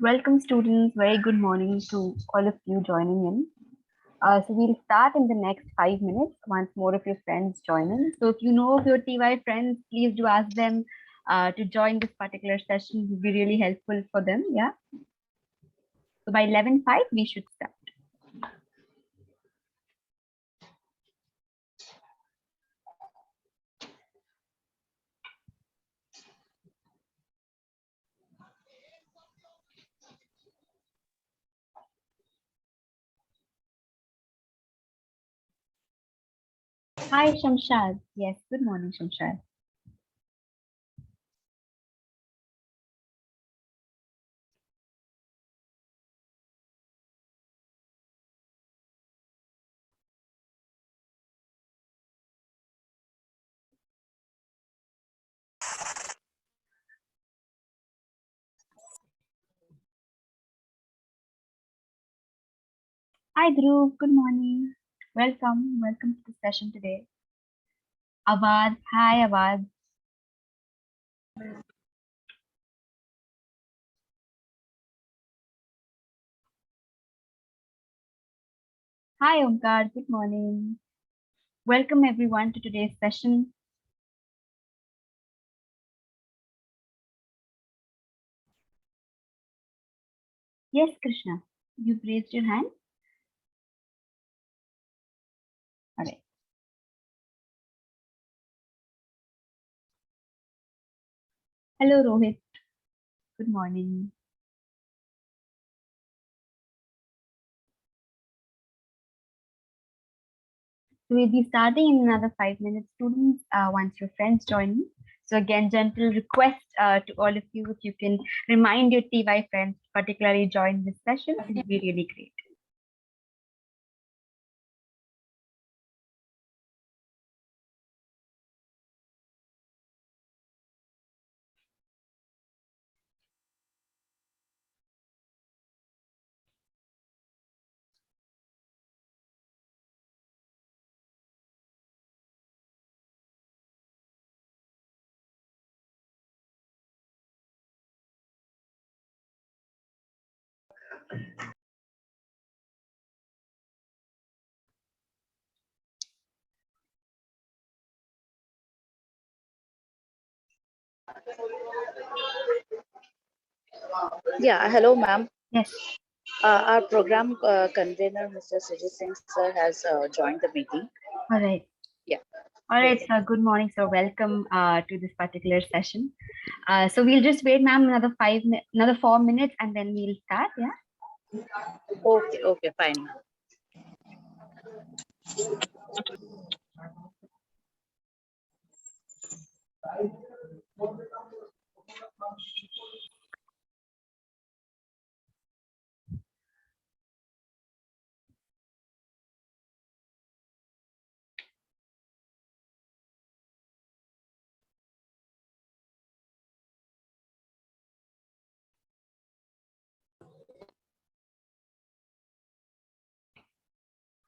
Welcome students, very good morning to all of you joining in. So we'll start in the next 5 minutes once more of your friends join in. So if you know of your TY friends, please do ask them to join this particular session. It will be really helpful for them. Yeah. So by 11:05 we should start. Hi Shamshad. Yes, good morning Shamshad. Hi Dhruv, good morning. Welcome to the session today. Awad, hi Awad. Hi Omkar, good morning. Welcome everyone to today's session. Yes, Krishna, you've raised your hand. All right. Hello, Rohit. Good morning. So we'll be starting in another 5 minutes, students, once your friends join me. So again, gentle request to all of you, if you can remind your TY friends, particularly join this session, it will be really great. Yeah, hello, ma'am. Yes. Our program convener, Mr. Sujit Singh sir, has joined the meeting. All right. Yeah. All right, sir. Good morning, sir. Welcome to this particular session. So we'll just wait, ma'am, another 4 minutes, and then we'll start. Yeah. Okay, fine.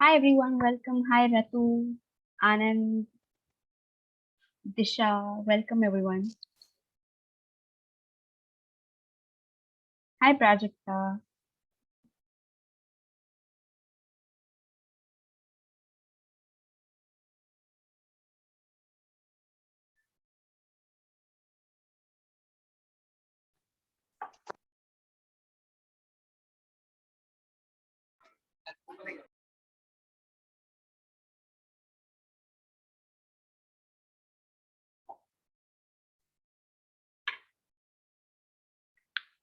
Hi, everyone. Welcome. Hi, Ratu, Anand, Disha. Welcome, everyone. Hi, Prajakta.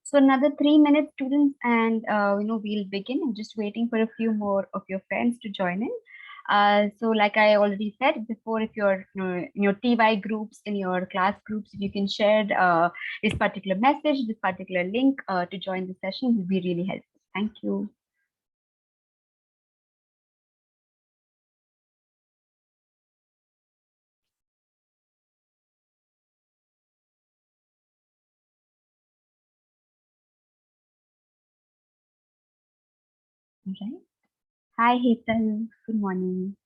So another 3 minutes, students, and we'll begin. I'm just waiting for a few more of your friends to join in. So like I already said before, if you're in your TY groups, in your class groups, if you can share this particular message, this particular link to join the session, it will be really helpful. Thank you. All right. Hi, Hetal. Good morning.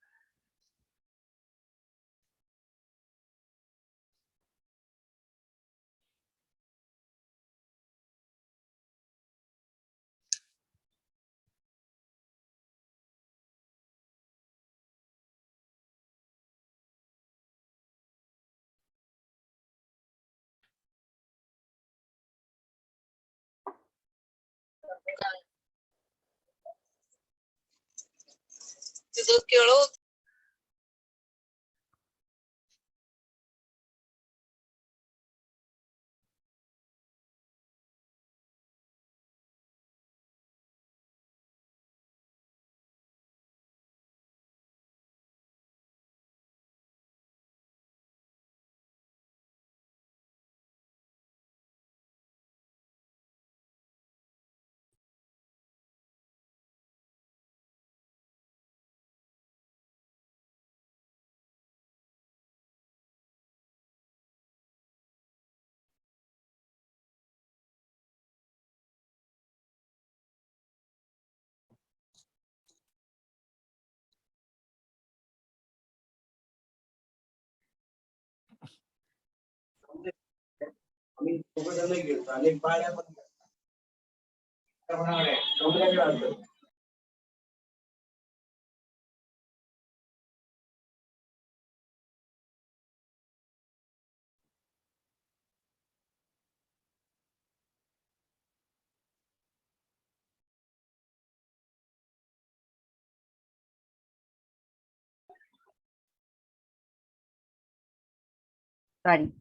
Sorry.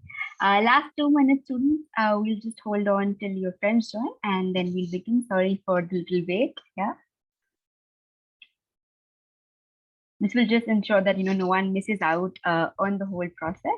Last 2 minutes, students. We'll just hold on till your friends join, and then we'll begin. Sorry for the little wait. Yeah. This will just ensure that no one misses out on the whole process.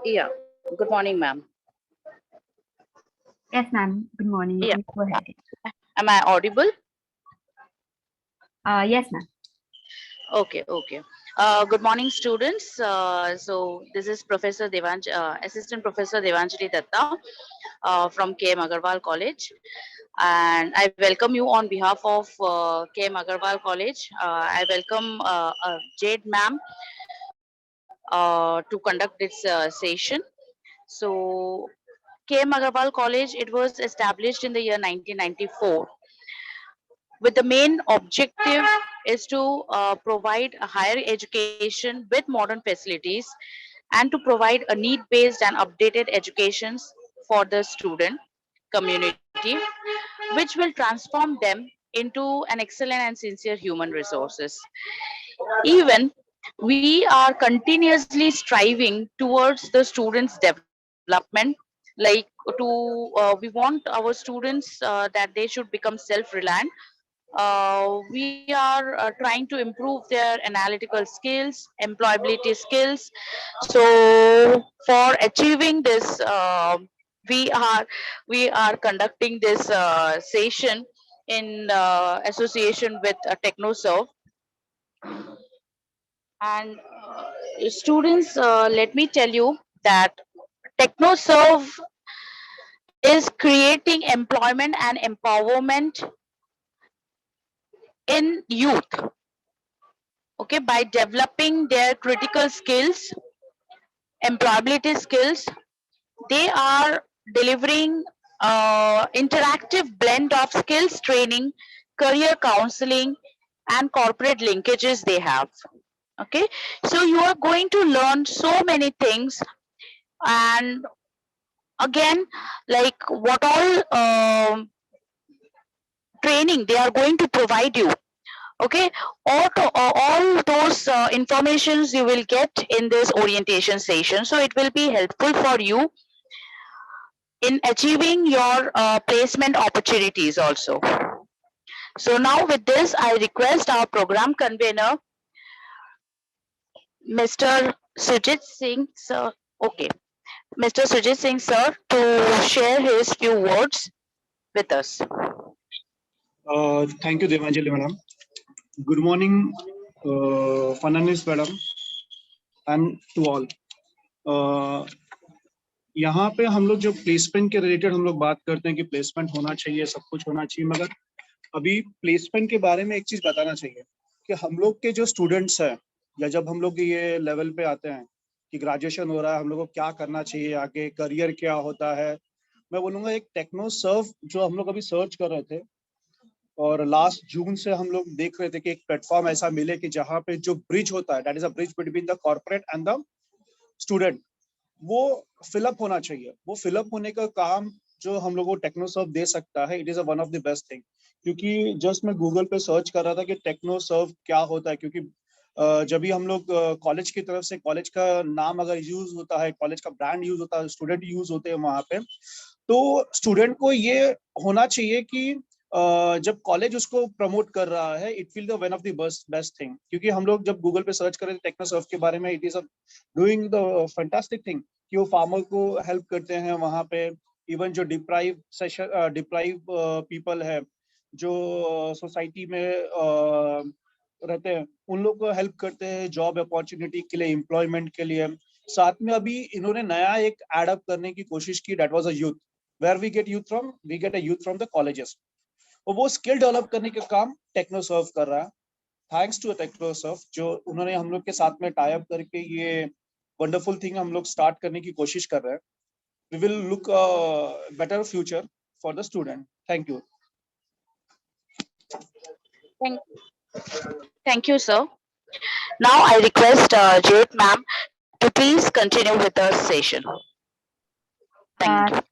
Yeah. Good morning, ma'am. Yes, ma'am. Good morning. You Yeah. can go ahead. Am I audible? Yes, ma'am. Okay, okay. Good morning, students. So this is Assistant Professor Devanjali Datta from KM Agarwal College, and I welcome you on behalf of KM Agarwal College. I welcome Jade Ma'am to conduct this session. So KM Agarwal College, it was established in the year 1994 with the main objective is to provide a higher education with modern facilities and to provide a need based and updated educations for the student community, which will transform them into an excellent and sincere human resources. Even we are continuously striving towards the students development, like we want our students that they should become self reliant. We are trying to improve their analytical skills, employability skills. So, for achieving this, we are we are conducting this session in association with Technoserve. And students, let me tell you that Technoserve is creating employment and empowerment in youth, okay, by developing their critical skills, employability skills. They are delivering interactive blend of skills training, career counseling, and corporate linkages they have. Okay, so you are going to learn so many things, and again, like what all training they are going to provide you. Okay, all those informations you will get in this orientation session, so it will be helpful for you in achieving your placement opportunities also. So now with this, I request our program convener, Mr. Sujit Singh sir. Okay, Mr. Sujit Singh sir, to share his few words with us. Thank you, Devanjali madam. Good morning, Fananis madam, and to all. यहाँ पे हम लोग जो placement के related हम लोग बात करते हैं कि प्लेसमेंट होना चाहिए, सब कुछ होना चाहिए, मगर अभी प्लेसमेंट के बारे में एक चीज बताना चाहिए कि हम लोग के जो स्टूडेंट्स हैं या जब हम लोग ये लेवल पे आते हैं कि ग्रेजुएशन हो रहा है, हम लोग को क्या करना चाहिए, आगे करियर क्या होता है, मैं बोलूँगा एक टेक्नो सर्व जो हम लोग अभी सर्च कर रहे थे और लास्ट जून से हम लोग देख रहे थे कि एक प्लेटफॉर्म ऐसा मिले कि जहाँ पे जो ब्रिज होता है, that is a bridge between the corporate and the student, वो फिलअप होना चाहिए। वो फिलअप होने का काम जो हम लोग को टेक्नोसर्व दे सकता है, it is a one of the best thing. क्योंकि जस्ट मैं गूगल पे सर्च कर रहा था कि टेक्नोसर्व क्या होता है, क्योंकि जब भी हम लोग कॉलेज की तरफ से कॉलेज का नाम अगर यूज होता है, कॉलेज का ब्रांड यूज होता है, स्टूडेंट यूज होते हैं वहां पे, तो स्टूडेंट को ये होना चाहिए कि जब कॉलेज उसको प्रमोट कर रहा है, it feel the one of the best thing. क्योंकि हम लोग जब गूगल पे सर्च करें टेक्नोसर्व के बारे में, it is doing the fantastic thing कि वो फार्मर को हेल्प करते हैं वहां पे। इवन जो डिप्राइव पीपल है, जो सोसाइटी में रहते हैं, उन लोग को हेल्प करते हैं जॉब अपॉर्चुनिटी के लिए, एम्प्लॉयमेंट के लिए। साथ में अभी इन्होंने नया एक एडअप करने की कोशिश की, that was a youth, where we get youth from, we get a youth from the colleges. और वो स्किल डेवलप करने का काम टेक्नोसर्व कर रहा है। थैंक्स टू टेक्नोसर्व जो उन्होंने हम लोग के साथ में टाई अप करके ये वंडरफुल थिंग हम लोग स्टार्ट करने की कोशिश कर रहे हैं। We will look better future for the student. Thank you. Thank you, sir. Now I request Jade ma'am to please continue with the session. Thank you.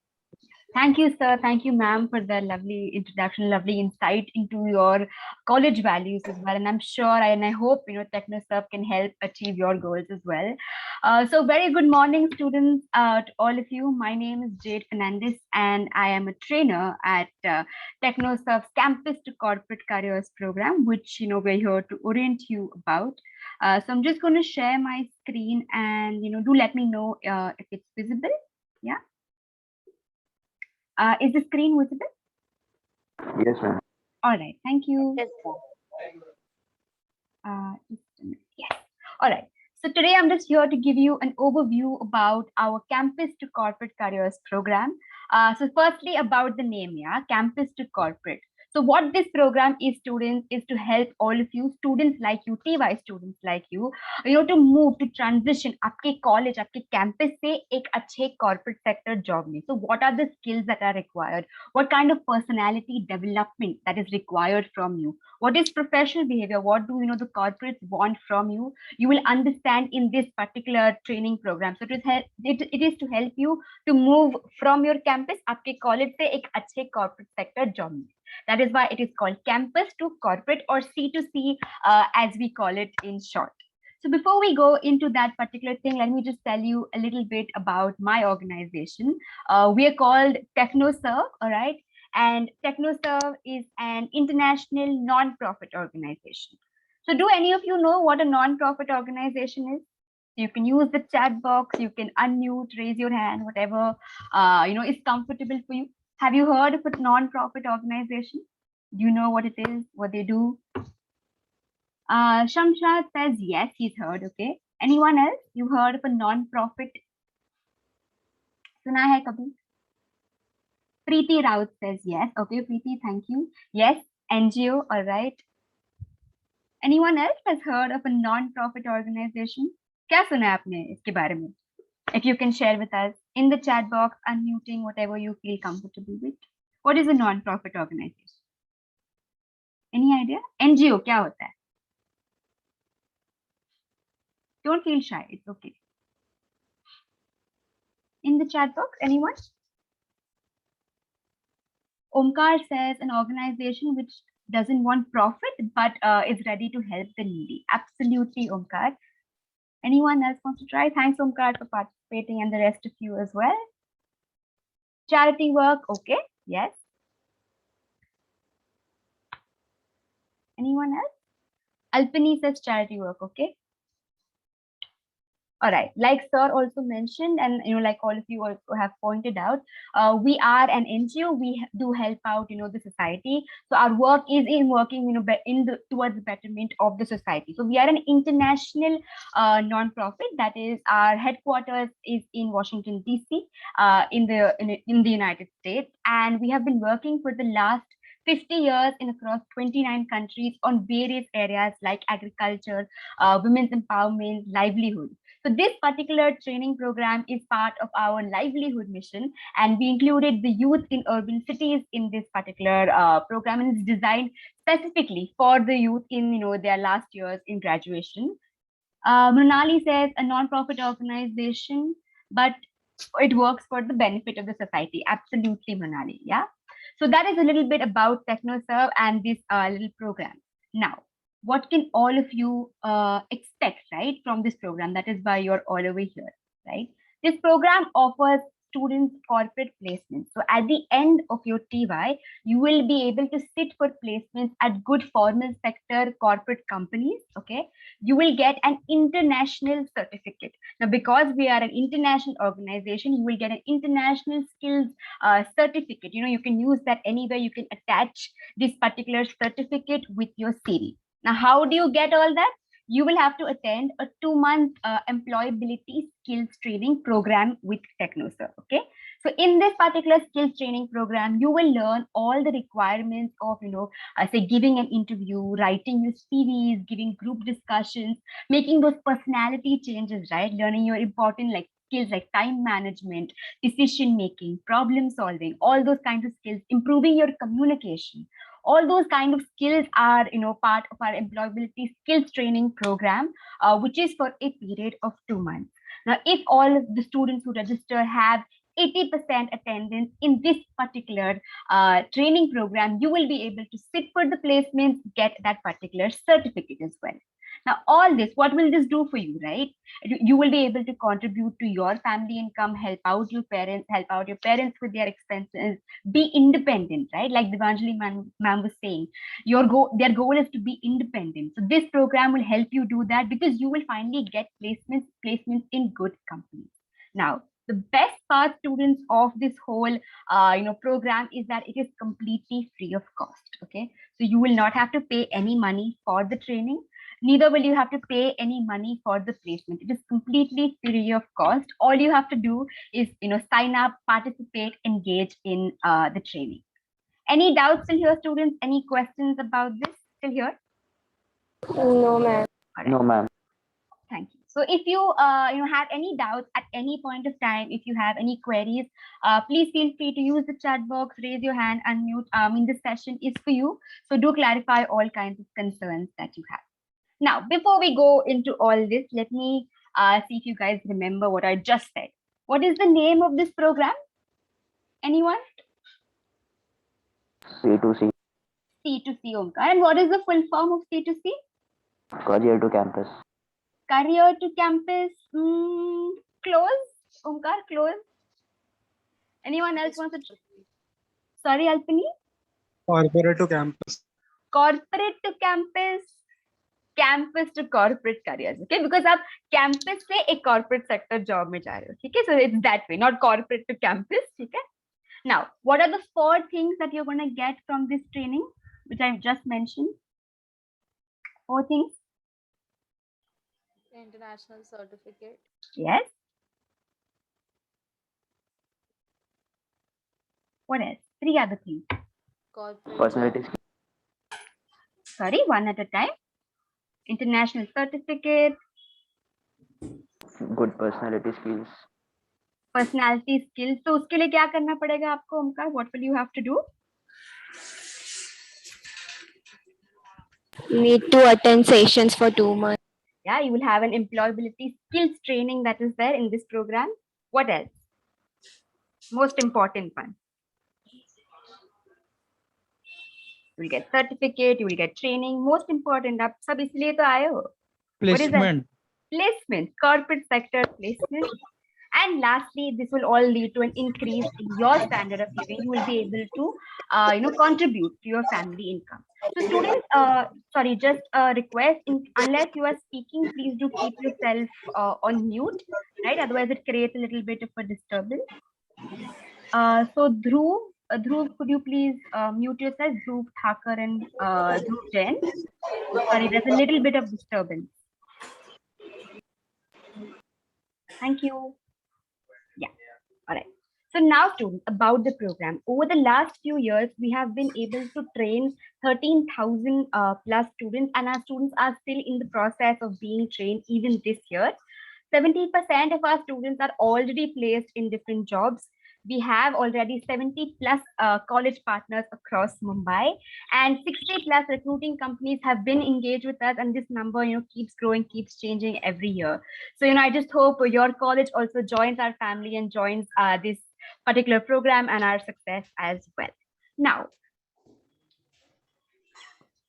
Thank you, sir. Thank you, ma'am, for the lovely introduction, lovely insight into your college values as well. And I'm sure and I hope, Technoserve can help achieve your goals as well. So very good morning, students, to all of you. My name is Jade Fernandez, and I am a trainer at Technoserve's Campus to Corporate Careers program, which, we're here to orient you about. So I'm just going to share my screen and, do let me know if it's visible. Yeah. Is the screen visible? Yes, ma'am. All right, thank you. Yes, Just a minute. Yes. All right. So today I'm just here to give you an overview about our Campus to Corporate Careers program. So firstly, about the name, yeah, Campus to Corporate. So what this program is, students, is to help all of you, students like you, TY students like you, to move, to transition आपके college, आपके campus से एक अच्छे corporate sector job में. So what are the skills that are required? What kind of personality development that is required from you? What is professional behavior? What do the corporates want from you? You will understand in this particular training program. So it is to help you to move from your campus, आपके college से एक अच्छे corporate sector job में. That is why it is called Campus to Corporate, or C2C, as we call it in short. So before we go into that particular thing, let me just tell you a little bit about my organization. We are called Technoserve, all right? And Technoserve is an international non-profit organization. So do any of you know what a non-profit organization is? You can use the chat box, you can unmute, raise your hand, whatever is comfortable for you. Have you heard of a non-profit organization? Do you know what it is, what they do? Shamshad says yes, he's heard. Okay. Anyone else? You heard of a non-profit? Suna hai kabhi? Preeti Raut says yes. Okay, Preeti, thank you. Yes, NGO, all right. Anyone else has heard of a non-profit organization? क्या सुना है आपने इसके बारे में? If you can share with us. In the chat box, unmuting, whatever you feel comfortable with. What is a non-profit organization? Any idea? NGO क्या होता है? Don't feel shy. It's okay. In the chat box, anyone? Omkar says an organization which doesn't want profit but is ready to help the needy. Absolutely, Omkar. Anyone else wants to try? Thanks, Omkar, for participating, and the rest of you as well. Charity work, okay. Yes. Anyone else? Alpini says charity work, okay. All right, like sir also mentioned, and like all of you also have pointed out, we are an NGO. We do help out, the society. So our work is in working, towards the betterment of the society. So we are an international non-profit. That is, our headquarters is in Washington DC, in the United States, and we have been working for the last 50 years in across 29 countries on various areas like agriculture, women's empowerment, livelihood. So this particular training program is part of our livelihood mission, and we included the youth in urban cities in this particular program, and it's designed specifically for the youth in their last years in graduation. Mrinali says a non-profit organization, but it works for the benefit of the society. Absolutely, Mrinali. Yeah. So that is a little bit about Technoserve and this little program. Now, what can all of you expect, right, from this program? That is why you're all over here, right? This program offers students corporate placements. So at the end of your TY, you will be able to sit for placements at good formal sector corporate companies, okay? You will get an international certificate. Now, because we are an international organization, you will get an international skills certificate. You can use that anywhere. You can attach this particular certificate with your CV. Now, how do you get all that? You will have to attend a 2-month employability skills training program with Technoserve. Okay. So in this particular skills training program, you will learn all the requirements of, say giving an interview, writing your CVs, giving group discussions, making those personality changes, right? Learning your important skills like time management, decision making, problem solving, all those kinds of skills, improving your communication. All those kind of skills are part of our employability skills training program, which is for a period of 2 months. Now, if all of the students who register have 80% attendance in this particular training program, you will be able to sit for the placements, get that particular certificate as well. Now, all this, what will this do for you, right? You will be able to contribute to your family income, help out your parents with their expenses, be independent, right? Like Devanjali ma'am was saying, their goal is to be independent. So this program will help you do that, because you will finally get placements in good companies. Now, the best part, students, of this whole program is that it is completely free of cost. Okay, so you will not have to pay any money for the training. Neither will you have to pay any money for the placement. It is completely free of cost. All you have to do is sign up, participate, engage in the training. Any doubts till here, students? Any questions about this till here? No, ma'am. All right. No, ma'am. Thank you. So if you have any doubts at any point of time, if you have any queries, please feel free to use the chat box, raise your hand, unmute. This session is for you. So do clarify all kinds of concerns that you have. Now, before we go into all this, let me see if you guys remember what I just said. What is the name of this program? Anyone? C2C, C2C, Omkar. And what is the full form of C2C? career to campus. Career to campus. Close. Omkar, close. Anyone else wants to? Sorry, Alpini? Corporate to campus. Corporate to campus. Campus to corporate careers. Okay, because आप campus से एक corporate sector job में जा रहे हो. Okay, so it's that way, not corporate to campus. Okay. Now, what are the 4 things that you're going to get from this training, which I've just mentioned? 4 things. International certificate. Yes. What else? 3 other things. Corporate. Personality skills. Sorry, one at a time. International certificate. Good personality skills. Personality skills, तो उसके लिए क्या करना पड़ेगा आपको Omkar? What will you have to do? Need to attend sessions for 2 months. Yeah, you will have an employability skills training that is there in this program. What else? Most important one. You will get certificate, you will get training. Most important, आप सब इसलिए तो आए हो. What is that? Placement. Placement, corporate sector placement. And lastly, this will all lead to an increase in your standard of living. You will be able to, contribute to your family income. So students, sorry, just a request, unless you are speaking, please do keep yourself on mute, right? Otherwise it creates a little bit of a disturbance. So Dhruv, could you please mute yourself? Dhruv Thakur and Dhruv Jain. Sorry, there's a little bit of disturbance. Thank you. Yeah, all right. So now students, about the program. Over the last few years, we have been able to train 13,000 plus students, and our students are still in the process of being trained even this year. 70% of our students are already placed in different jobs. We have already 70 plus college partners across Mumbai, and 60 plus recruiting companies have been engaged with us, and this number keeps growing, keeps changing every year. So I just hope your college also joins our family and joins this particular program and our success as well. Now,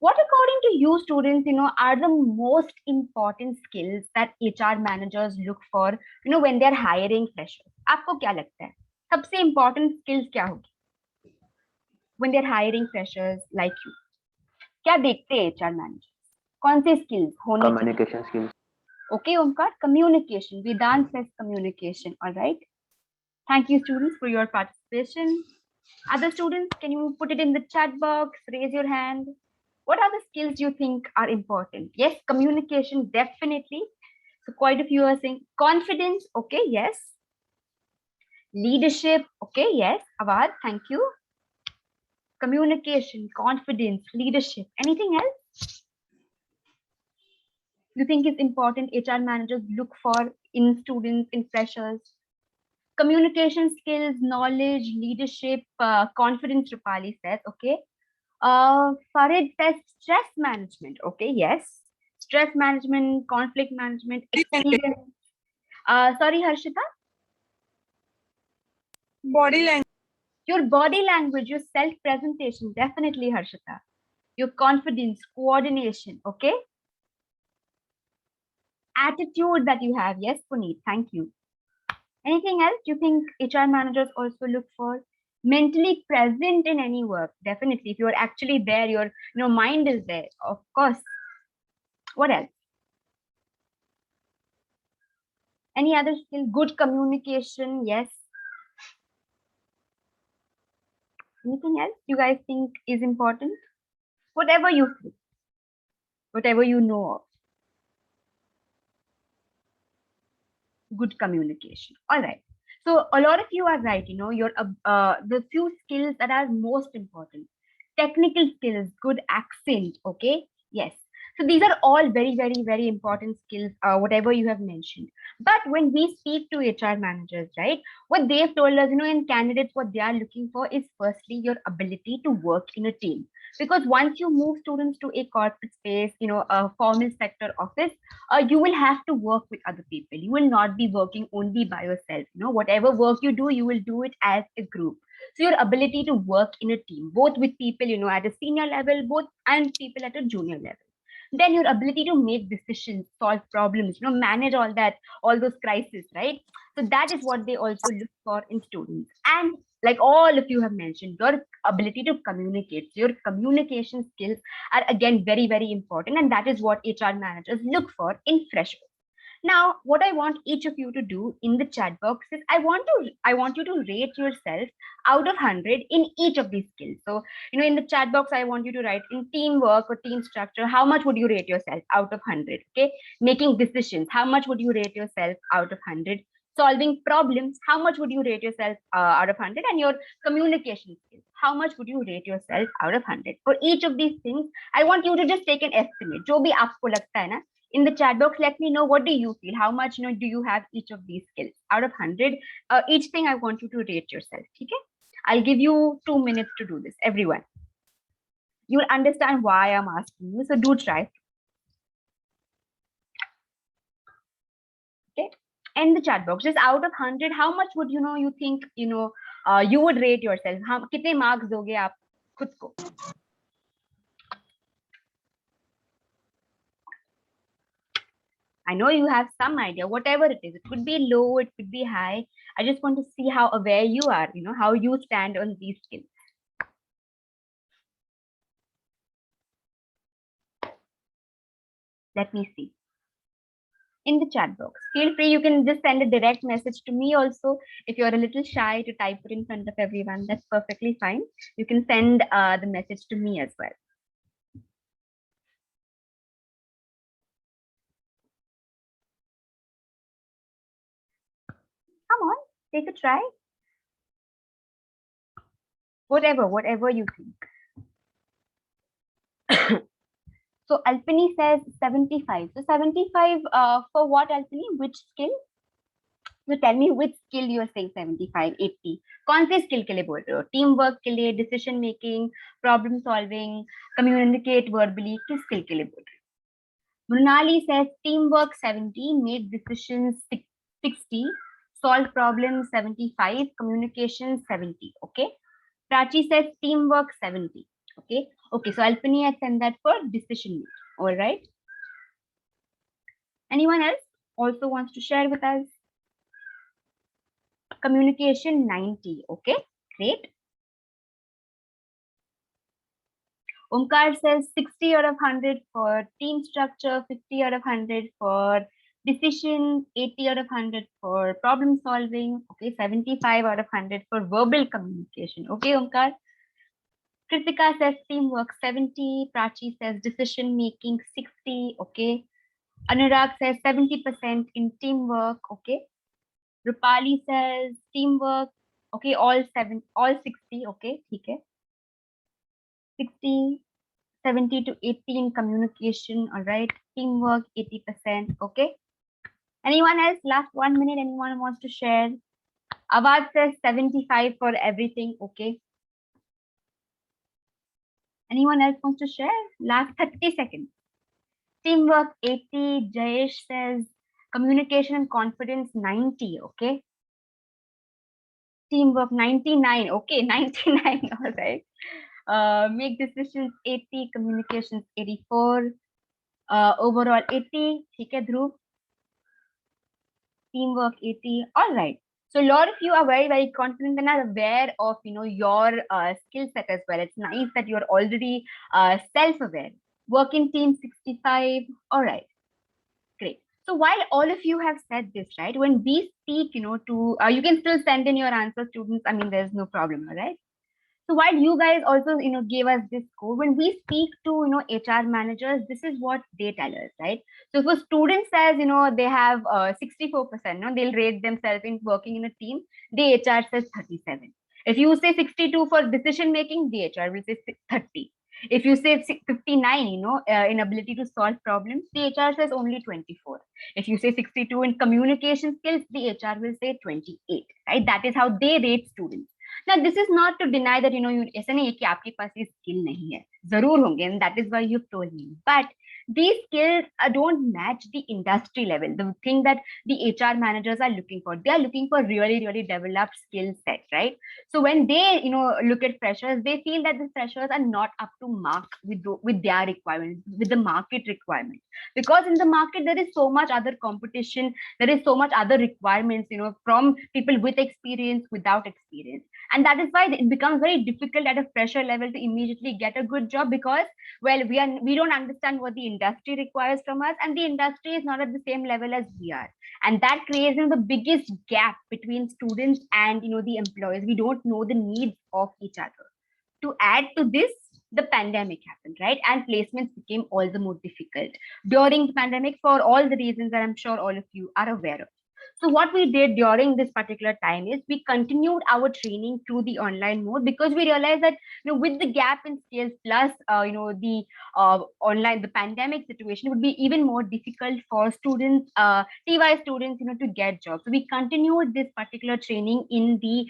what according to you students are the most important skills that HR managers look for when they're hiring freshers? आपको क्या लगता है सबसे important skills क्या होगी when they're hiring freshers like you? क्या देखते हैं HR managers? कौन से skills होने चाहिए? Communication skills. Okay, Omkar, communication. Vedant says communication. All right. Thank you, students, for your participation. Other students, can you put it in the chat box? Raise your hand. What are the skills you think are important? Yes, communication, definitely. So quite a few are saying confidence. Okay, yes. Leadership. Okay, yes. Awad, thank you. Communication, confidence, leadership. Anything else you think is important HR managers look for in students, in freshers? Communication skills, knowledge, leadership, confidence, Rupali says. Okay. Farid says stress management. Okay, yes. Stress management, conflict management, experience. Sorry, Harshita. Body language. Your body language, your self-presentation, definitely, Harshita. Your confidence, coordination, okay? Attitude that you have. Yes, Puneet, thank you. Anything else you think HR managers also look for? Mentally present in any work, definitely. If you're actually there, your mind is there, of course. What else? Any other skill? Good communication, yes. Anything else you guys think is important? Whatever you feel, whatever you know of. Good communication. All right. So a lot of you are right. Your the few skills that are most important. Technical skills, good accent. Okay. Yes. So these are all very, very, very important skills, whatever you have mentioned. But when we speak to HR managers, right, what they've told us, in candidates, what they are looking for is firstly your ability to work in a team. Because once you move students to a corporate space, a formal sector office, you will have to work with other people. You will not be working only by yourself. Whatever work you do, you will do it as a group. So your ability to work in a team, both with people, at a senior level, both and people at a junior level. Then your ability to make decisions, solve problems, manage all those crises, right? So that is what they also look for in students. And like all of you have mentioned, your ability to communicate, your communication skills are again very, very important. And that is what HR managers look for in freshers. Now, what I want each of you to do in the chat box is I want you to rate yourself out of 100 in each of these skills. So, in the chat box, I want you to write in teamwork or team structure, how much would you rate yourself out of 100? Okay. Making decisions, how much would you rate yourself out of 100? Solving problems, how much would you rate yourself out of 100? And your communication skills, how much would you rate yourself out of 100? For each of these things, I want you to just take an estimate. जो भी आपको लगता है ना, In the chat box, let me know what do you feel, how much do you have each of these skills out of 100. Each thing I want you to rate yourself. Okay, I'll give you 2 minutes to do this, everyone. You'll understand why I'm asking you, so do try. Okay, in the chat box, just out of 100, how much would you think you would rate yourself? How kitne marks doge aap khud ko? I know you have some idea, whatever it is. It could be low, it could be high. I just want to see how aware you are, how you stand on these skills. Let me see. In the chat box, feel free, you can just send a direct message to me also. If you're a little shy to type it in front of everyone, that's perfectly fine. You can send the message to me as well. Come on, take a try. Whatever you think. So Alpini says 75. So 75 for what, Alpini? Which skill? So tell me which skill you are saying 75, 80. कौन से skill के लिए बोल रहे हो? Teamwork के लिए, decision making, problem solving, communicate verbally, किस skill के लिए बोल रहे हो? Mrunali says teamwork 70, make decisions 60, solve problems 75, communication 70. Okay. Prachi says teamwork 70. Okay. Okay. So Alpini has sent that for decision making. All right. Anyone else also wants to share with us? Communication 90. Okay. Great. Omkar says 60 out of 100 for team structure, 50 out of 100 for decision, 80 out of 100 for problem solving, okay, 75 out of 100 for verbal communication. Okay, Omkar. Kritika says teamwork 70, Prachi says decision making 60, okay. Anurag says 70% in teamwork, okay. Rupali says teamwork, okay, all 60, okay, okay. 60, 70 to 80 in communication, all right. Teamwork 80%, okay. Anyone else? Last 1 minute, anyone wants to share? Awad says 75 for everything, okay. Anyone else wants to share? Last 30 seconds. Teamwork 80, Jayesh says communication and confidence 90, okay. Teamwork 99, okay, 99, all right. Make decisions 80, communications 84, overall 80, okay, Dhruv. Teamwork 80, all right. So a lot of you are very, very confident and are aware of your skill set as well. It's nice that you're already self-aware. Work in team 65, all right, great. So while all of you have said this, right, when we speak, to you can still send in your answers, students. I mean, there's no problem, all right. So while you guys also, gave us this score, when we speak to, HR managers, this is what they tell us, right? So if a student says, they have 64%, they'll rate themselves in working in a team, the HR says 37. If you say 62 for decision making, the HR will say 30. If you say 59, in ability to solve problems, the HR says only 24. If you say 62 in communication skills, the HR will say 28, right? That is how they rate students. Now, this is not to deny that, ऐसा नहीं है कि आपके पास ये skill नहीं है, जरूर होंगे, and that is why you've told me. But these skills don't match the industry level, the thing that the HR managers are looking for. They are looking for really, really developed skill set, right? So when they, look at freshers, they feel that the freshers are not up to mark with their requirements, with the market requirements. Because in the market, there is so much other competition, there is so much other requirements, from people with experience, without experience. And that is why it becomes very difficult at a fresher level to immediately get a good job, because, well, we don't understand what the industry requires from us, and the industry is not at the same level as we are. And that creates the biggest gap between students and the employers. We don't know the needs of each other. To add to this, the pandemic happened, right? And placements became all the more difficult during the pandemic for all the reasons that I'm sure all of you are aware of. So what we did during this particular time is we continued our training through the online mode, because we realized that with the gap in skills plus the online, the pandemic situation would be even more difficult for students, TY students, to get jobs. So we continued this particular training in the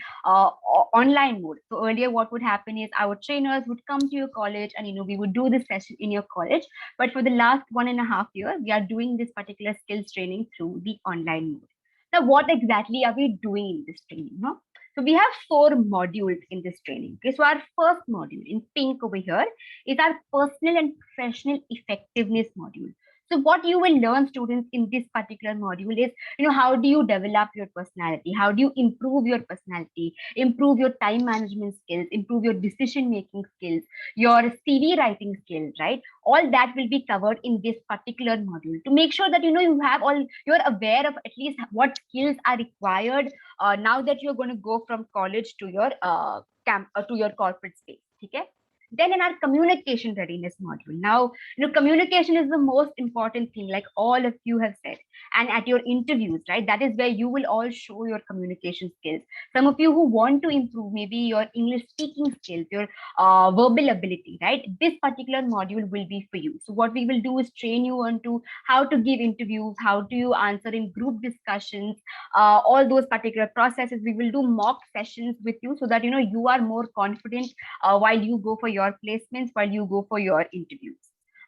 online mode. So earlier, what would happen is our trainers would come to your college, and we would do this session in your college. But for the last 1.5 years, we are doing this particular skills training through the online mode. Now, what exactly are we doing in this training? No? So we have 4 modules in this training. Okay, so our first module in pink over here is our personal and professional effectiveness module. So what you will learn, students, in this particular module is, how do you develop your personality? How do you improve your personality, improve your time management skills, improve your decision making skills, your CV writing skills, right? All that will be covered in this particular module, to make sure that you have all, you're aware of at least what skills are required now that you're going to go from college to your camp to your corporate space. Okay. Then in our communication readiness module, now communication is the most important thing, like all of you have said. And at your interviews, right, that is where you will all show your communication skills. Some of you who want to improve maybe your English speaking skills, your verbal ability, right, this particular module will be for you. So what we will do is train you on to how to give interviews, how do you answer in group discussions, all those particular processes. We will do mock sessions with you, so that you are more confident while you go for your placements, while you go for your interviews.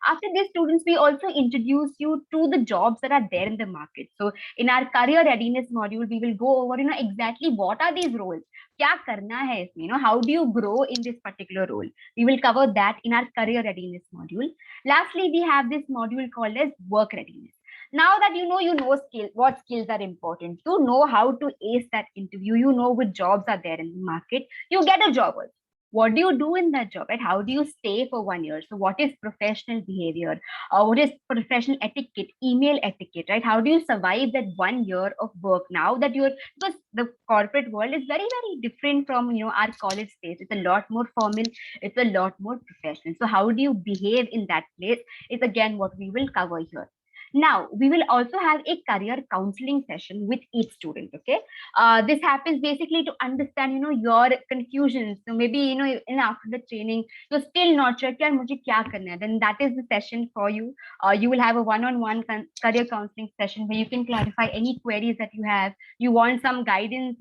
After this, students, we also introduce you to the jobs that are there in the market. So in our career readiness module, we will go over, exactly what are these roles, kya karna hai isme, how do you grow in this particular role. We will cover that in our career readiness module. Lastly, we have this module called as work readiness. Now that what skills are important, you know how to ace that interview, which jobs are there in the market, you get a job also. What do you do in that job, right? How do you stay for 1 year? So what is professional behavior? What is professional etiquette, email etiquette, right? How do you survive that 1 year of work now that because the corporate world is very, very different from, our college space. It's a lot more formal. It's a lot more professional. So how do you behave in that place is again what we will cover here. Now, we will also have a career counseling session with each student. Okay. This happens basically to understand, your confusions. So maybe, in after the training, you're still not sure, "Yaar, mujhe kya karna hai?" Then that is the session for you. You will have a one-on-one career counseling session where you can clarify any queries that you have. You want some guidance,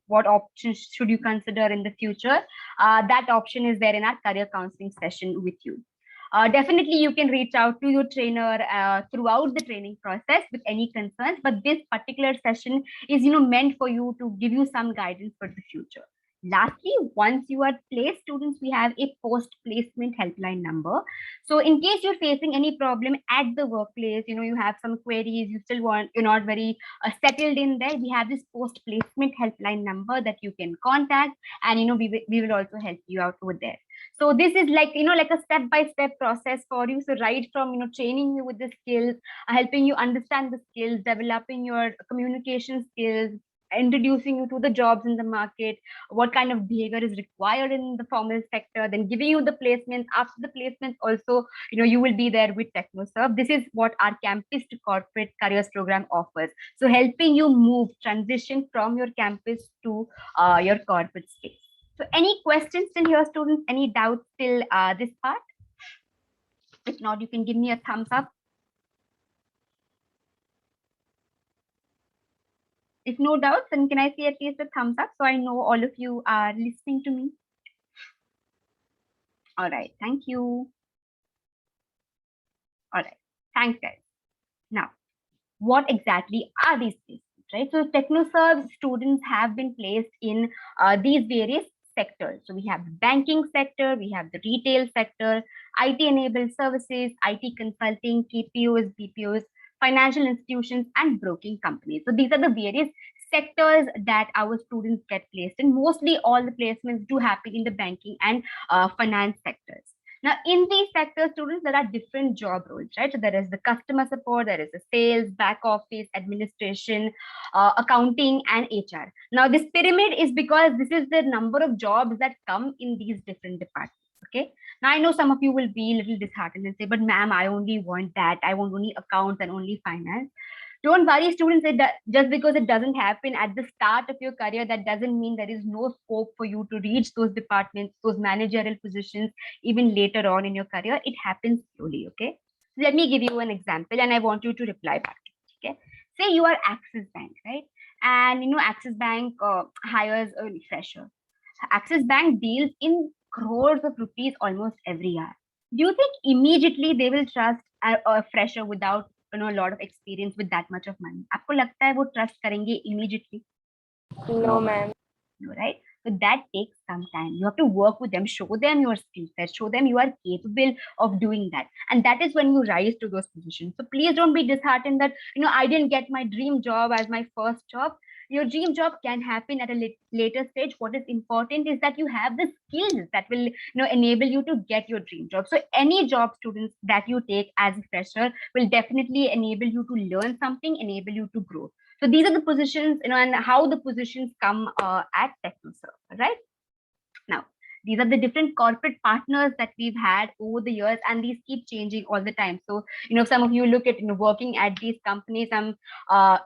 what options should you consider in the future? That option is there in our career counseling session with you. Definitely, you can reach out to your trainer throughout the training process with any concerns. But this particular session is, meant for you to give you some guidance for the future. Lastly, once you are placed, students, we have a post-placement helpline number. So in case you're facing any problem at the workplace, you have some queries, you're not very settled in there, we have this post-placement helpline number that you can contact, and we will also help you out with there. So this is like, like a step-by-step process for you. So right from, training you with the skills, helping you understand the skills, developing your communication skills, introducing you to the jobs in the market, what kind of behavior is required in the formal sector, then giving you the placements. After the placements also, you will be there with Technoserve. This is what our campus to corporate careers program offers. So helping you transition from your campus to your corporate space. So any questions till here, students? Any doubts till this part? If not, you can give me a thumbs up. If no doubts, then can I see at least a thumbs up so I know all of you are listening to me? All right, thank you. All right, thanks, guys. Now, what exactly are these placements, right? So Technoserve students have been placed in these various sectors. So we have the banking sector, we have the retail sector, IT-enabled services, IT consulting, KPOs, BPOs, financial institutions, and broking companies. So these are the various sectors that our students get placed in. Mostly all the placements do happen in the banking and finance sectors. Now, in these sectors, students, there are different job roles, right? So there is the customer support, there is the sales, back office, administration, accounting, and HR. Now, this pyramid is because this is the number of jobs that come in these different departments. Okay. Now, I know some of you will be a little disheartened and say, "But ma'am, I only want that. I want only accounts and only finance." Don't worry, students, just because it doesn't happen at the start of your career, that doesn't mean there is no scope for you to reach those departments, those managerial positions, even later on in your career. It happens slowly, okay? So let me give you an example, and I want you to reply back to it, okay? Say you are Axis Bank, right? And Axis Bank hires a fresher. Axis Bank deals in crores of rupees almost every year. Do you think immediately they will trust a fresher without a lot of experience with that much of money? आपको लगता है वो trust करेंगे immediately? No, ma'am. No, right? So that takes some time. You have to work with them, show them your skill set, show them you are capable of doing that. And that is when you rise to those positions. So please don't be disheartened that, I didn't get my dream job as my first job. Your dream job can happen at a later stage. What is important is that you have the skills that will, enable you to get your dream job. So any job, students, that you take as a fresher will definitely enable you to learn something, enable you to grow. So these are the positions, and how the positions come at Technoserve, right? Now, these are the different corporate partners that we've had over the years, and these keep changing all the time. So, some of you look at working at these companies. I'm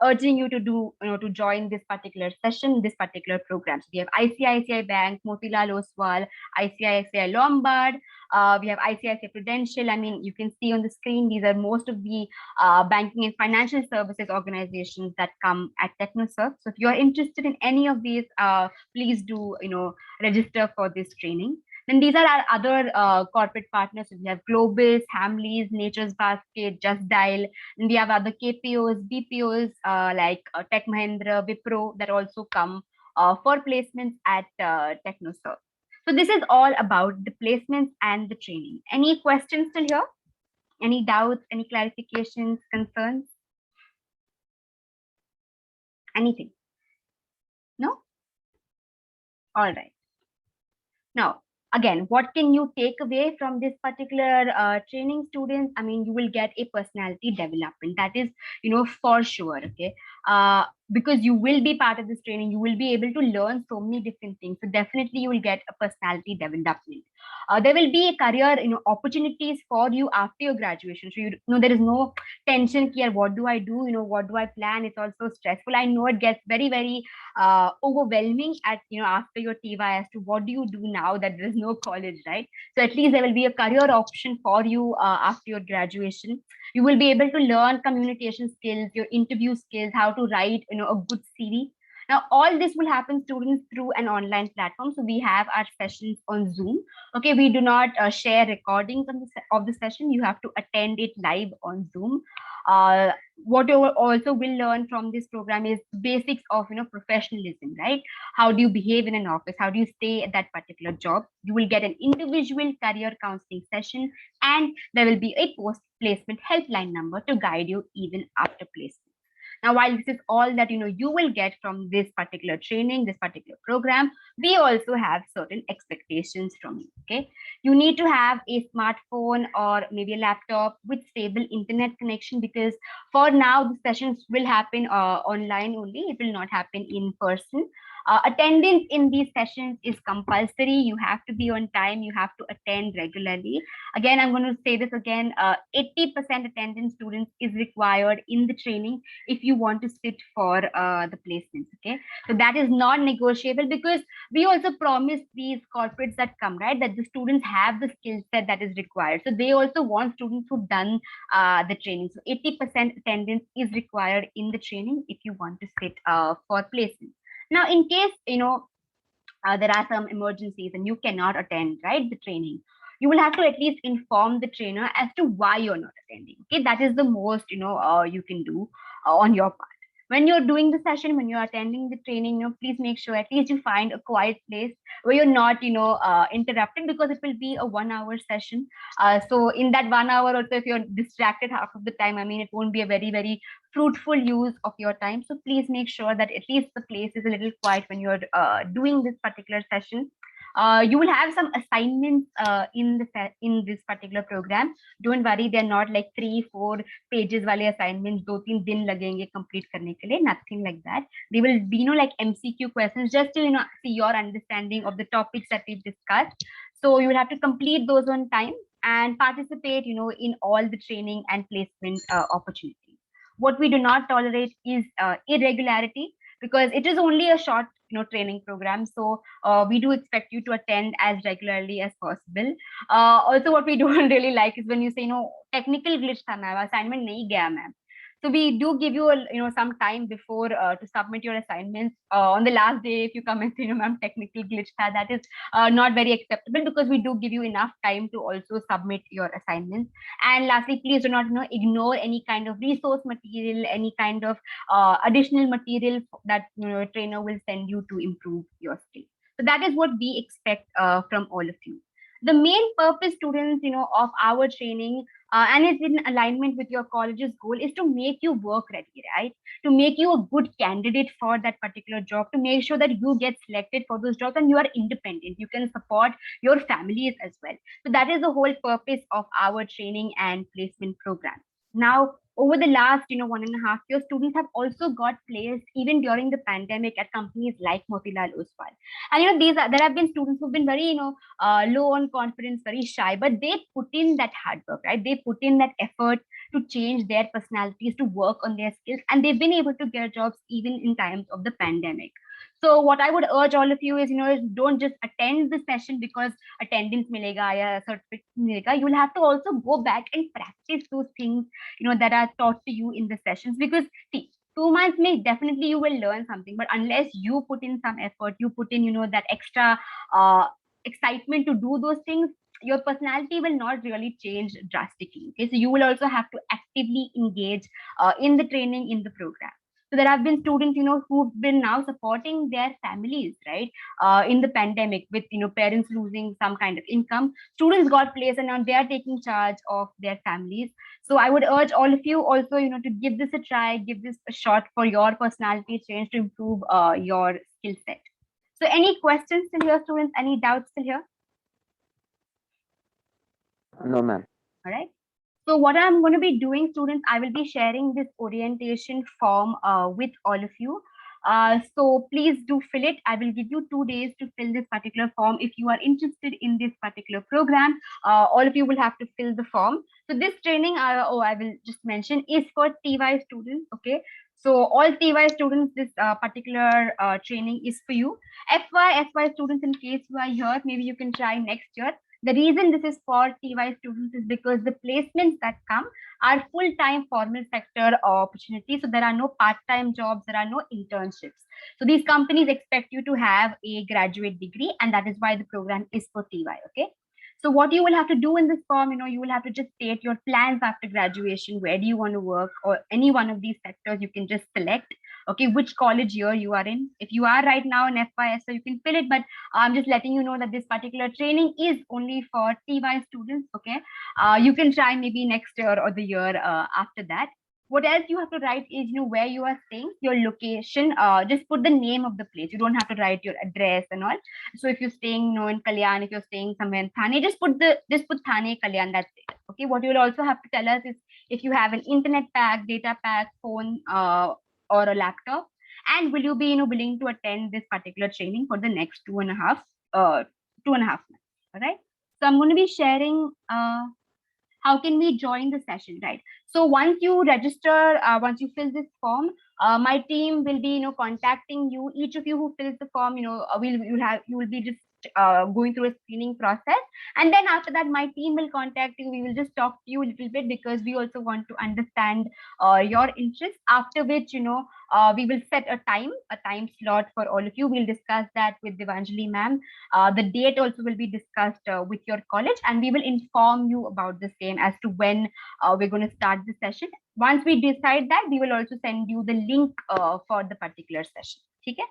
urging you to to join this particular session, this particular program. So we have ICICI Bank, Motilal Oswal, ICICI Lombard. We have ICICI Prudential. I mean, you can see on the screen, these are most of the banking and financial services organizations that come at Technoserve. So if you are interested in any of these, please do, register for this training. Then these are our other corporate partners. So we have Globus, Hamleys, Nature's Basket, Just Dial. And we have other KPOs, BPOs like Tech Mahindra, Wipro that also come for placements at Technoserve. So this is all about the placements and the training. Any questions still here? Any doubts, any clarifications, concerns? Anything? No? All right. Now, again, what can you take away from this particular training, students? I mean, you will get a personality development. That is, for sure, okay? Because you will be part of this training, you will be able to learn so many different things. So definitely you will get a personality development. There will be a career, opportunities for you after your graduation. So there is no tension here. What do I do? What do I plan? It's also stressful. I know it gets very, very overwhelming at after your TY as to what do you do now that there is no college, right? So at least there will be a career option for you after your graduation. You will be able to learn communication skills, your interview skills, how to write a good CV. Now all this will happen, students, through an online platform. So we have our sessions on Zoom. Okay, we do not share recordings of the session. You have to attend it live on Zoom. What you also will learn from this program is basics of professionalism, right? How do you behave in an office? How do you stay at that particular job? You will get an individual career counseling session, and there will be a post placement helpline number to guide you even after placement. Now, while this is all that you will get from this particular training, this particular program, we also have certain expectations from you. Okay, you need to have a smartphone or maybe a laptop with stable internet connection, because for now the sessions will happen online only. It will not happen in person. Attendance in these sessions is compulsory. You have to be on time. You have to attend regularly. Again, I'm going to say this again. 80% attendance, students, is required in the training if you want to sit for the placements. Okay, so that is non-negotiable, because we also promise these corporates that come, right, that the students have the skill set that is required. So they also want students who've done the training. So 80% attendance is required in the training if you want to sit for placements. Now, in case there are some emergencies and you cannot attend, right, the training, you will have to at least inform the trainer as to why you're not attending. Okay, that is the most you can do on your part. When you're doing the session, when you're attending the training, please make sure at least you find a quiet place where you're not interrupted, because it will be a 1 hour session. So in that 1 hour or so, if you're distracted half of the time, I mean, it won't be a very, very fruitful use of your time. So please make sure that at least the place is a little quiet when you're doing this particular session. You will have some assignments in this particular program. Don't worry, they're not like 3-4 pages wale assignments, 2-3 din lagenge complete karne ke liye. Nothing like that. They will be like MCQ questions, just to see your understanding of the topics that we've discussed. So you will have to complete those on time and participate in all the training and placement opportunities. What we do not tolerate is irregularity, because it is only a short training program. So we do expect you to attend as regularly as possible. Also, what we don't really like is when you say, technical glitch tha ma'am, assignment nahi gaya ma'am. So we do give you some time before to submit your assignments. On the last day, if you come and say, ma'am, technical glitch tha, that is not very acceptable, because we do give you enough time to also submit your assignments. And lastly, please do not ignore any kind of resource material, any kind of additional material that trainer will send you to improve your skill. So that is what we expect from all of you. The main purpose, students, of our training, and it's in alignment with your college's goal, is to make you work ready, right? To make you a good candidate for that particular job, to make sure that you get selected for those jobs and you are independent. You can support your families as well. So that is the whole purpose of our training and placement program. Now, over the last 1.5 years, students have also got placed even during the pandemic at companies like Motilal Oswal. And there have been students who've been very low on confidence, very shy, but they put in that hard work, right? They put in that effort to change their personalities, to work on their skills, and they've been able to get jobs even in times of the pandemic. So what I would urge all of you is, is don't just attend the session because attendance milega ya certificate milega. You will have to also go back and practice those things, that are taught to you in the sessions. Because see, 2 months may definitely you will learn something, but unless you put in some effort, you put in, that extra excitement to do those things, your personality will not really change drastically. Okay, so you will also have to actively engage in the training, in the program. So there have been students, who've been now supporting their families, right? In the pandemic, with parents losing some kind of income, students got placed and now they are taking charge of their families. So I would urge all of you also, to give this a try, give this a shot for your personality change, to improve your skill set. So any questions still here, students? Any doubts still here? No, ma'am. All right. So what I'm going to be doing, students, I will be sharing this orientation form with all of you. So please do fill it. I will give you 2 days to fill this particular form. If you are interested in this particular program, all of you will have to fill the form. So this training, I will just mention, is for TY students. Okay. So all TY students, this particular training is for you. FY students, in case you are here, maybe you can try next year. The reason this is for TY students is because the placements that come are full-time formal sector opportunities. So there are no part-time jobs, there are no internships. So these companies expect you to have a graduate degree, and that is why the program is for TY. Okay. So what you will have to do in this form, you will have to just state your plans after graduation. Where do you want to work, or any one of these sectors you can just select. Okay, which college year you are in. If you are right now in FYS, so you can fill it, but I'm just letting you know that this particular training is only for TY students. Okay, you can try maybe next year or the year after that. What else you have to write is, where you are staying, your location. Just put the name of the place. You don't have to write your address and all. So if you're staying, in Kalyan, if you're staying somewhere in Thane, just put Thane, Kalyan. That's it. Okay. What you will also have to tell us is if you have an internet pack, data pack, phone, or a laptop, and will you be willing to attend this particular training for the next 2.5 months. All right. So I'm going to be sharing how can we join the session, right? So once you register, once you fill this form, my team will be contacting you. Each of you who fills the form, you will be just going through a screening process, and then after that my team will contact you. We will just talk to you a little bit, because we also want to understand your interest, after which we will set a time slot for all of you. We'll discuss that with Devanjali ma'am. The date also will be discussed with your college, and we will inform you about the same as to when we're going to start the session. Once we decide that, we will also send you the link for the particular session. Okay?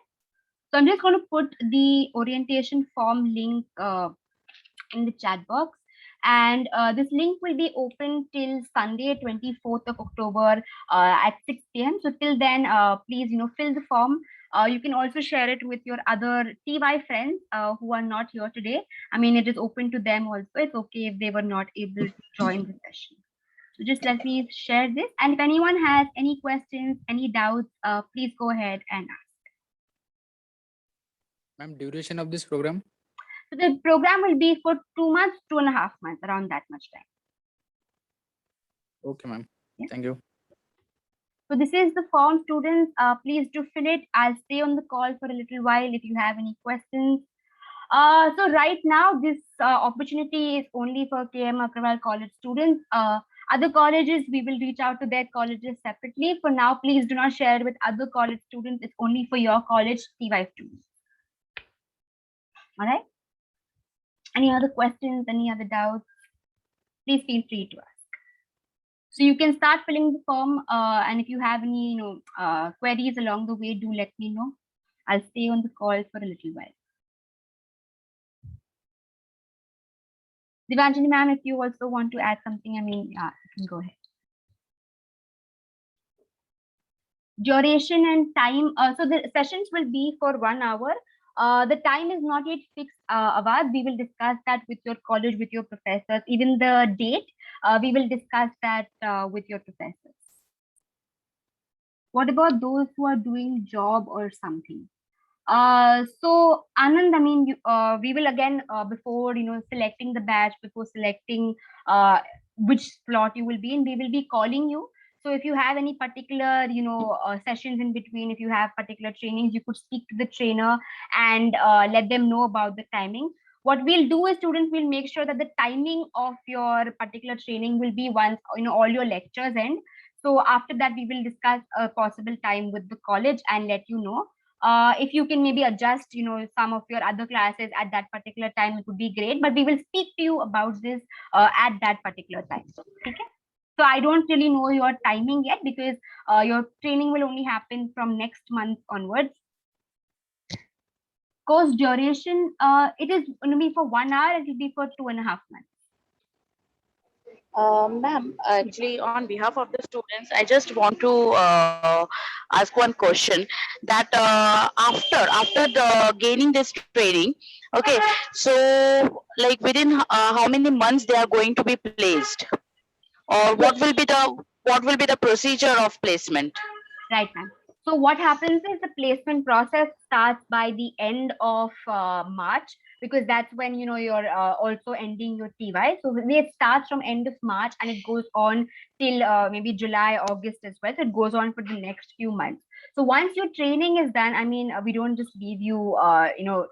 So I'm just going to put the orientation form link in the chat box. And this link will be open till Sunday, 24th of October at 6 p.m. So till then, please, fill the form. You can also share it with your other TY friends who are not here today. I mean, it is open to them also. It's okay if they were not able to join the session. So just let me share this. And if anyone has any questions, any doubts, please go ahead and ask. Ma'am, duration of this program? So the program will be for 2 months, 2.5 months, around that much time. Okay, ma'am. Yeah. Thank you. So this is the form, students. Please do fill it. I'll stay on the call for a little while if you have any questions. So right now, this opportunity is only for KM Agrawal College students. Other colleges, we will reach out to their colleges separately. For now, please do not share it with other college students. It's only for your college TY students. All right. Any other questions? Any other doubts? Please feel free to ask. So you can start filling the form, and if you have any, queries along the way, do let me know. I'll stay on the call for a little while. Devanjani ma'am, if you also want to add something, yeah, you can go ahead. Duration and time. So the sessions will be for 1 hour. The time is not yet fixed, Awad. We will discuss that with your college, with your professors. Even the date, we will discuss that with your professors. What about those who are doing job or something? So Anand, we will again, before selecting the batch, before selecting which slot you will be in, we will be calling you. So if you have any particular sessions in between, if you have particular trainings, you could speak to the trainer and let them know about the timing. What we'll do is, students will make sure that the timing of your particular training will be once all your lectures end. So after that, we will discuss a possible time with the college and let you know. If you can maybe adjust some of your other classes at that particular time, it would be great, but we will speak to you about this at that particular time. Okay, so I don't really know your timing yet, because your training will only happen from next month onwards. Course duration, it is going to be for 1 hour. It will be for 2.5 months. Ma'am, actually, on behalf of the students, I just want to ask one question that after the gaining this training, okay, so like within how many months they are going to be placed, or what will be the procedure of placement? Right, ma'am. So what happens is the placement process starts by the end of March, because that's when you're also ending your TY. So it starts from end of March and it goes on till maybe July, August as well. So it goes on for the next few months. So once your training is done, we don't just leave you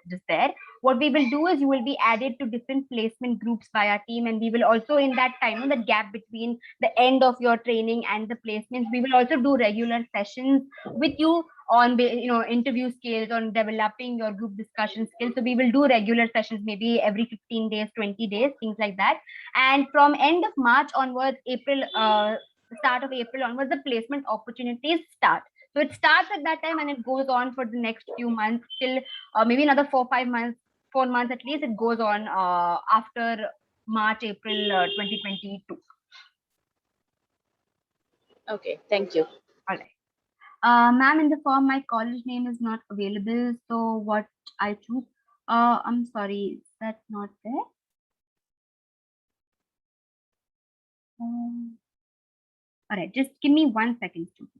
just there. What we will do is, you will be added to different placement groups by our team, and we will also, in that time, the gap between the end of your training and the placements, we will also do regular sessions with you on interview skills, on developing your group discussion skills. So we will do regular sessions, maybe every 15 days, 20 days, things like that. And from end of March onwards, start of April onwards, the placement opportunities start. So it starts at that time and it goes on for the next few months till maybe another 4 months at least. It goes on after March, April 2022. Okay, thank you. All right. Ma'am, in the form, my college name is not available. So what I choose? I'm sorry, is that not there? All right, just give me 1 second, students.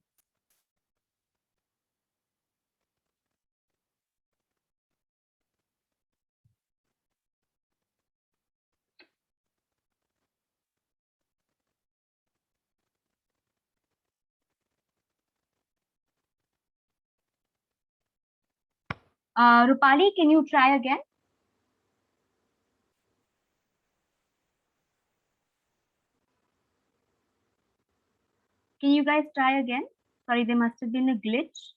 Rupali, can you try again? Can you guys try again? Sorry, there must have been a glitch.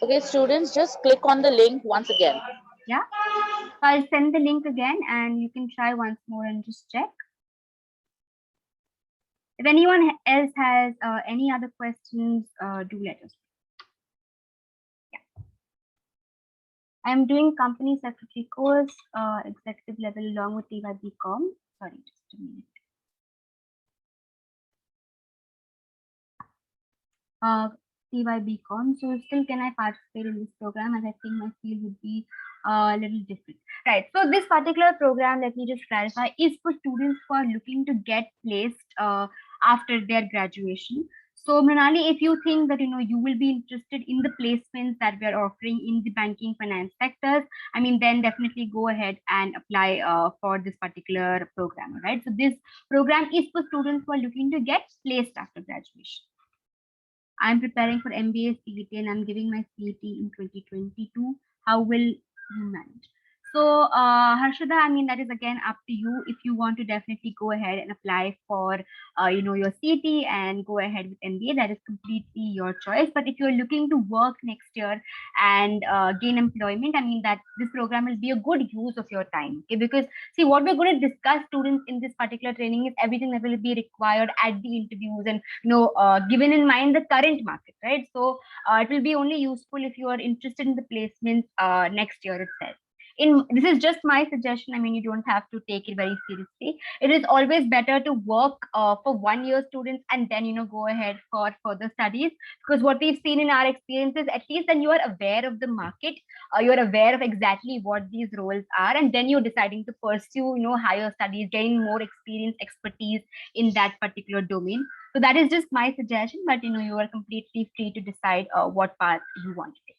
Okay, students, just click on the link once again. Yeah, I'll send the link again and you can try once more and just check. If anyone else has any other questions, do let us know. Yeah. I'm doing company secretary course, executive level along with TYBCom. Sorry, just a minute. TYBCom. So still, can I participate in this program? As I think my field would be a little different. Right. So this particular program, let me just clarify, is for students who are looking to get placed after their graduation. So Mrinali, if you think that you will be interested in the placements that we are offering in the banking finance sectors, I mean, then definitely go ahead and apply for this particular program, right? So this program is for students who are looking to get placed after graduation. I'm preparing for MBA CET and I'm giving my CET in 2022. How will you manage? So, Harshada, I mean, that is again up to you. If you want to definitely go ahead and apply for, your CET and go ahead with MBA, that is completely your choice. But if you're looking to work next year and gain employment, I mean, that this program will be a good use of your time. Okay, because see, what we're going to discuss, students, in this particular training is everything that will be required at the interviews and given in mind the current market, right? So it will be only useful if you are interested in the placements next year itself. This is just my suggestion. I mean, you don't have to take it very seriously. It is always better to work for 1 year students and then go ahead for further studies, because what we've seen in our experiences, at least then you are aware of the market, you're aware of exactly what these roles are, and then you're deciding to pursue higher studies, gain more experience, expertise in that particular domain. So that is just my suggestion, but you are completely free to decide what path you want to take.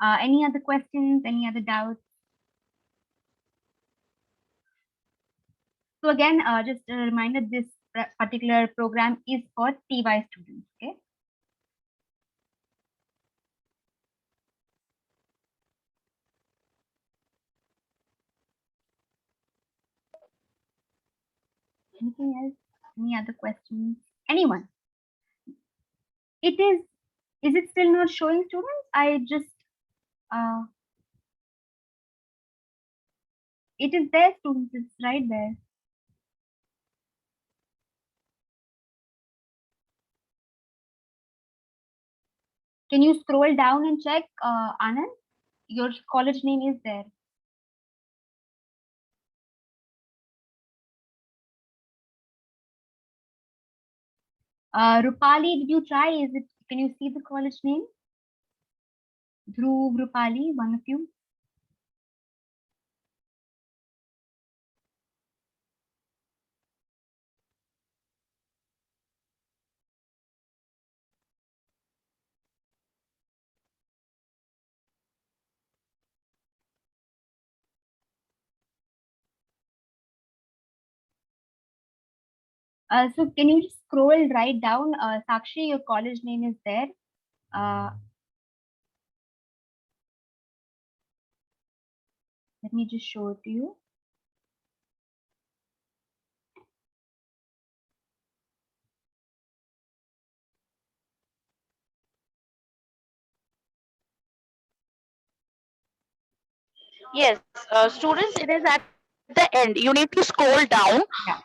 Any other questions? Any other doubts? So again, just a reminder, this particular program is for TY students. Okay. Anything else? Any other questions? Anyone? It is. Is it still not showing, students? I just. It is there, students. It's right there. Can you scroll down and check, Anand? Your college name is there. Rupali, did you try? Is it? Can you see the college name? Dhruv, Rupali, one of you. So can you just scroll right down? Sakshi, your college name is there. Let me just show it to you. Yes, students, it is at the end. You need to scroll down, Yeah.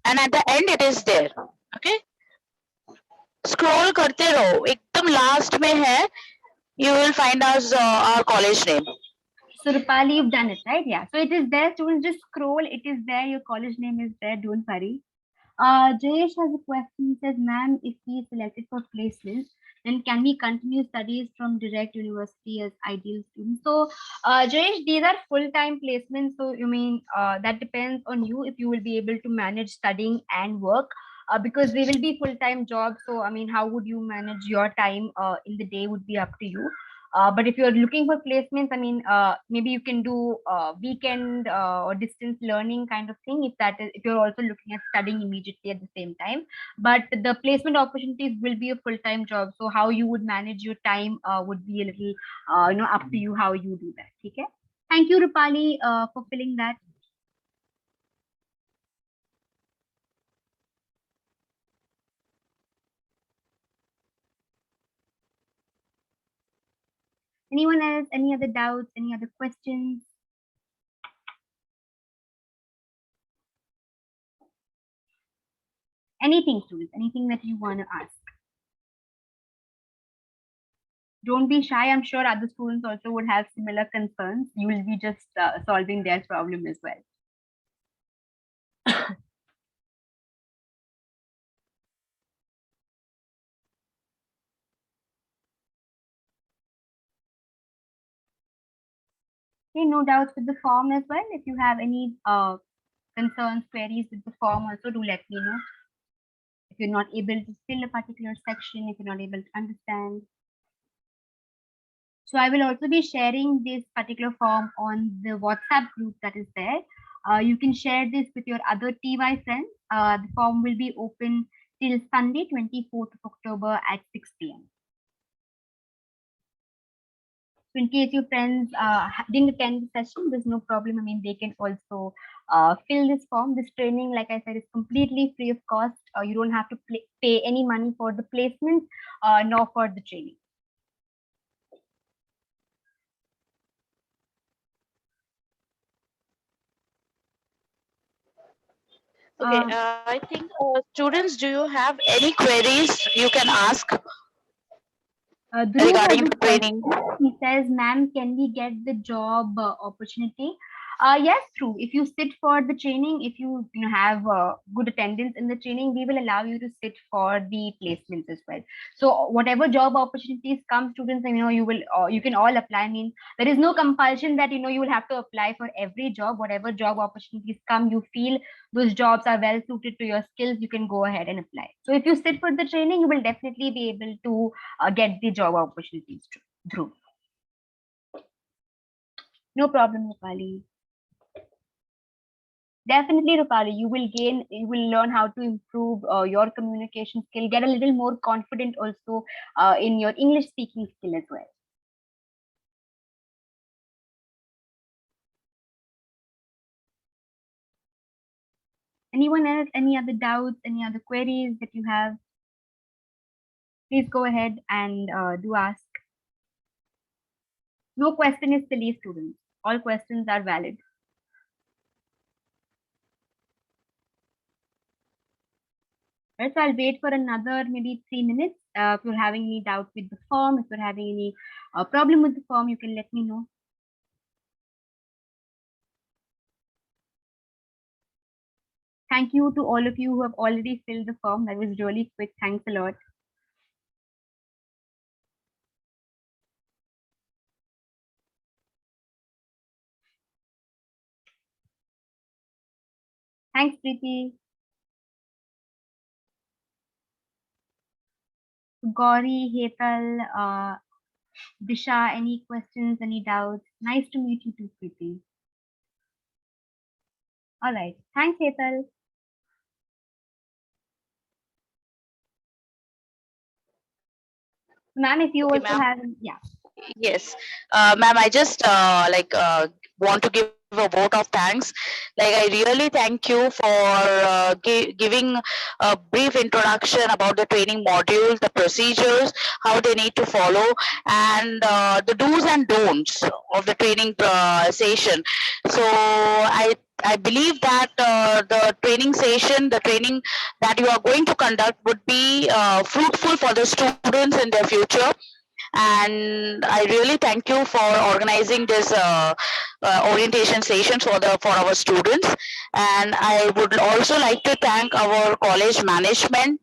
and at the end, it is there. Okay, scroll करते रहो. एकदम last में है. You will find us our college name. So Rupali, you've done it, right? Yeah. So it is there, students. Just scroll. It is there. Your college name is there. Don't worry. Jayesh has a question. He says, "Ma'am, if he is selected for placement, then can we continue studies from direct university as ideal students?" So, Jayesh, these are full-time placements. So, you mean that depends on you if you will be able to manage studying and work. Because they will be full-time jobs. So, I mean, how would you manage your time in the day would be up to you. But if you're looking for placements, I mean, maybe you can do weekend or distance learning kind of thing. If you're also looking at studying immediately at the same time. But the placement opportunities will be a full-time job. So how you would manage your time would be a little, up to you how you do that. Okay. Thank you, Rupali, for filling that. Anyone else? Any other doubts? Any other questions? Anything, students? Anything that you want to ask? Don't be shy. I'm sure other students also would have similar concerns. You will be just solving their problem as well. Okay, no doubts with the form as well. If you have any concerns, queries with the form, also do let me know. If you're not able to fill a particular section, if you're not able to understand. So I will also be sharing this particular form on the WhatsApp group that is there. You can share this with your other TY friends. The form will be open till Sunday, 24th of October at 6 p.m. So in case your friends didn't attend the session, there's no problem. I mean, they can also fill this form. This training, like I said, is completely free of cost. You don't have to pay any money for the placement nor for the training. Okay, I think students, do you have any queries you can ask Dhruv has regarding a the training? question. He says, "Ma'am, can we get the job opportunity?" Yes, true. If you sit for the training, if you have good attendance in the training, we will allow you to sit for the placements as well. So whatever job opportunities come, students, you can all apply. I mean, there is no compulsion that you will have to apply for every job. Whatever job opportunities come, you feel those jobs are well suited to your skills, you can go ahead and apply. So if you sit for the training, you will definitely be able to get the job opportunities through. No problem, Rupali. Definitely, Rupali, you will learn how to improve your communication skill, get a little more confident also in your English speaking skill as well. Anyone else, any other doubts, any other queries that you have? Please go ahead and do ask. No question is silly, students. All questions are valid. Right, so I'll wait for another maybe 3 minutes. If you're having any doubt with the form, if you're having any problem with the form, you can let me know. Thank you to all of you who have already filled the form. That was really quick. Thanks a lot. Thanks, Preeti. Gauri, Hetal, Disha, any questions, any doubts? Nice to meet you too, Preeti. All right. Thanks, Hetal. Ma'am, if you Okay, also ma'am. have, yeah. Yes, ma'am. I just want to give a vote of thanks. Like, I really thank you for giving a brief introduction about the training modules, the procedures, how they need to follow, and the do's and don'ts of the training session. So I believe that the training session, the training that you are going to conduct, would be fruitful for the students in their future, and I really thank you for organizing this orientation sessions for our students. And I would also like to thank our college management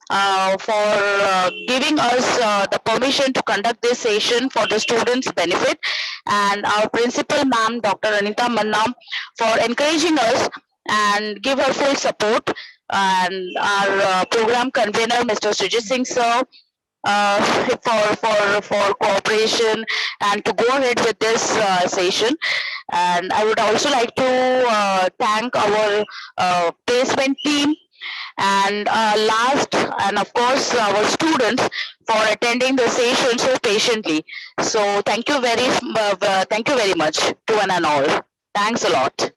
for giving us the permission to conduct this session for the students' benefit, and our principal, ma'am, Dr. Anita Manna, for encouraging us and give her full support, and our program convener, Mr. Sujit Singh sir, for cooperation and to go ahead with this session. And I would also like to thank our placement team, and last, and of course, our students for attending the session so patiently. So thank you very much to one and all. Thanks a lot.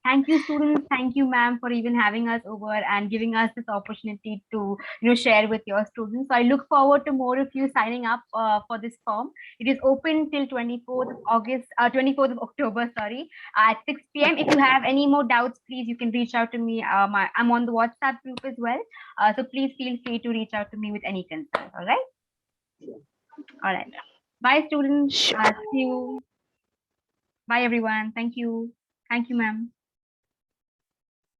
Thank you, students. Thank you, ma'am, for even having us over and giving us this opportunity to share with your students. So I look forward to more of you signing up for this form. It is open till 24th of August, 24th of October, sorry, at 6 p.m. If you have any more doubts, please you can reach out to me. I'm on the WhatsApp group as well, so please feel free to reach out to me with any concerns. All right. All right. Bye, students. Sure. See you. Bye, everyone. Thank you. Thank you, ma'am.